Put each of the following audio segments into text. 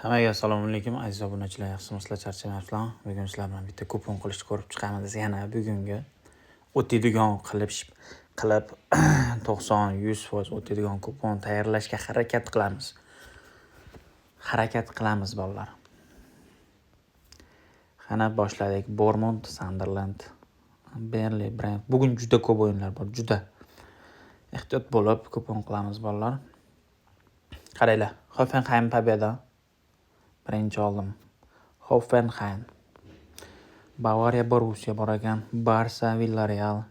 Hammaga assalomu alaykum aziz obunachilar, yaxshimisizlar? Charchamayapsizlarmi? Bugun sizlar bilan bitta kupon qilishni ko'rib chiqamiz. Yana bugungi o'tadigan qilib 90-100% o'tadigan kupon tayyorlashga harakat qilamiz. Bolalar. Qana boshladik. Bournemouth, Sunderland, Burnley, Brentford. Bugun juda ko'p o'yinlar bor, juda. Ehtiyot bo'lib kupon qilamiz bolalar. Qaranglar. Hoffenheim победа. Birinchi oldim. Hoffenheim. Bavariya Borussia bor ekan. Barsa Villarreal.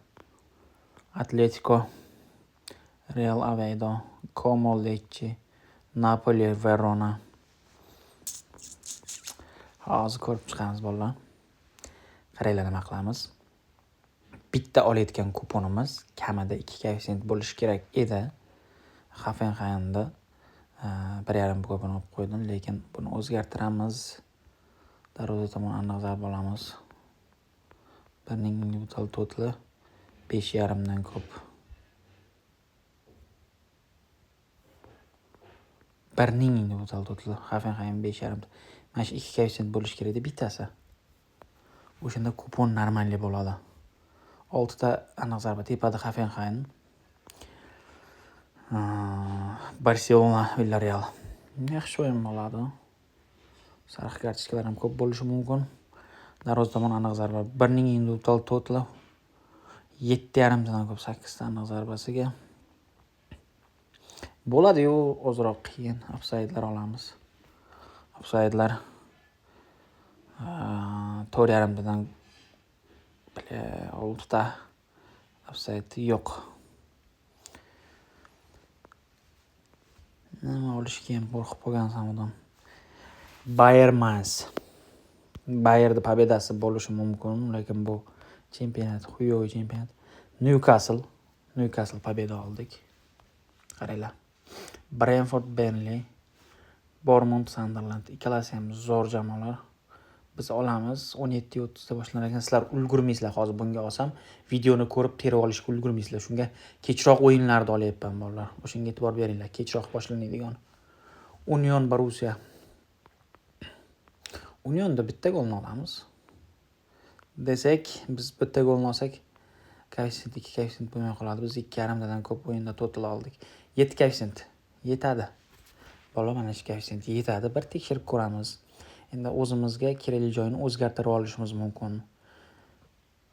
Atletico Real Oviedo. Como Lecce. Napoli Verona. Hozir ko'rib chiqamiz bolalar. Qaranglar nima qilamiz. Bitta olayotgan kuponimiz kamida 2 koeffitsient bo'lishi kerak edi. Hoffenheimda 1.5 kupon olib qo'ydim, lekin buni o'zgartiramiz. Darvoza tomon aniq zarba olamiz. 1ning individual totali 5.5 dan ko'p. 1ning individual totali Hoffenheim 5.5. Mana shu 2 koeffitsient bo'lishi kerak edi bittasi. O'shanda kupon normalli bo'ladi. 6 ta aniq zarba tepada Hoffenheim. Barcelona Villarreal. Yaxshi o'yin bo'ladi. Sariq kartochkalar ham ko'p bo'lishi mumkin. Darvoza tomon aniq zarba. 1ning individual totali 7.5 dan ko'p, 8 ta aniq zarbasiga. Bo'ladi-yu, ozroq qiyin. Offside'lar olamiz. Offside'lar 4.5 dan 6 ta offside yo'q. Nima olishga ham qo'rqib qolgansam odam. Bayerning pobedasi bo'lishi mumkin, lekin bu chempionat, xuyoviy chempionat. Newcastle pobeda oldik. Qaranglar. Brentford Burnley, Bournemouth Sunderland. Ikkalasi ham zo'r jamoalar. Biz olamiz. 17:30 da boshlanar ekan. Sizlar ulgurmaysizlar. Hozir bunga olsam, videoni ko'rib terib olishga ulgurmaysizlar. Shunga kechroq o'yinlarni olyapman bolalar. O'shanga e'tibor beringlar. Kechroq boshlanadigan. Union Borussia. Unionda bitta golni olamiz. Desak, biz bitta golni olsak, koeffitsient 2 koeffitsient bo'lmay qoladi. Biz 2.5 dan ko'p o'yinda total oldik. 7 koeffitsient yetadi. Bolalar, mana shu koeffitsient yetadi. Bir tekshirib ko'ramiz. Endi o'zimizga kerakli joyini o'zgartirib olishimiz mumkin.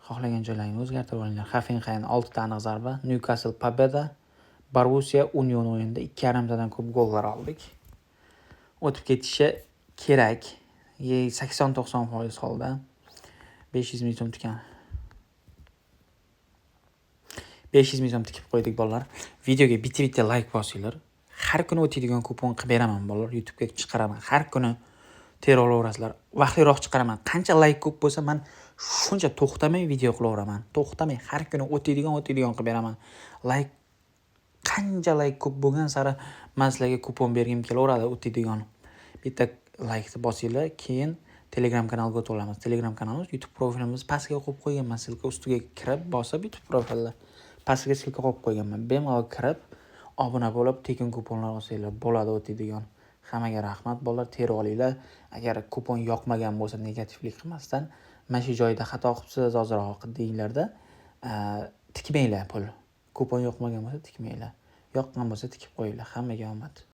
Xohlagan joylaringizni o'zgartirib olinglar. Hoffenheim 6 ta aniq zarba, Newcastle pobeda, Borussia Union o'yinida 2.5 dan ko'p gollar oldik. O'tib ketishi kerak. 80-90% holda 500 ming so'm tikan. 500 ming so'm tikib qo'ydik bolalar. Videoga bitta like bosinglar. Har kuni o'tadigan kupon qilib beraman bolalar. YouTube'ga chiqaraman. Har kuni terib olasizlar. Vaqtliroq chiqaraman. Qancha like ko'p bo'lsa, men shuncha to'xtamay video qilaveraman. To'xtamay har kuni o'tadigan qilib beraman. Like qancha like ko'p bo'lgan sari men sizlarga kupon bergim kelaveradi o'tadigan. Bitta like bosinglar, keyin Telegram kanalga o'tib olamiz. Telegram kanalimiz, YouTube profilimiz pastga qo'yib qo'yganman. Silka ustiga kirib bosib YouTube profilda pastga silka qo'yib qo'yganman. Bemalol kirib obuna bo'lib, tekin kuponlar olsanglar bo'ladi o'tadigan. Hammaga rahmat bolalar, terib olinglar. Agar kupon yoqmagan bo'lsa, negativlik qilmasdan, mana shu joyda xato qilibsiz, ozroq deinglarda, tikmanglar pul. Kupon yoqmagan bo'lsa tikmanglar. Yoqqan bo'lsa tikib qo'yinglar. Hammaga omad.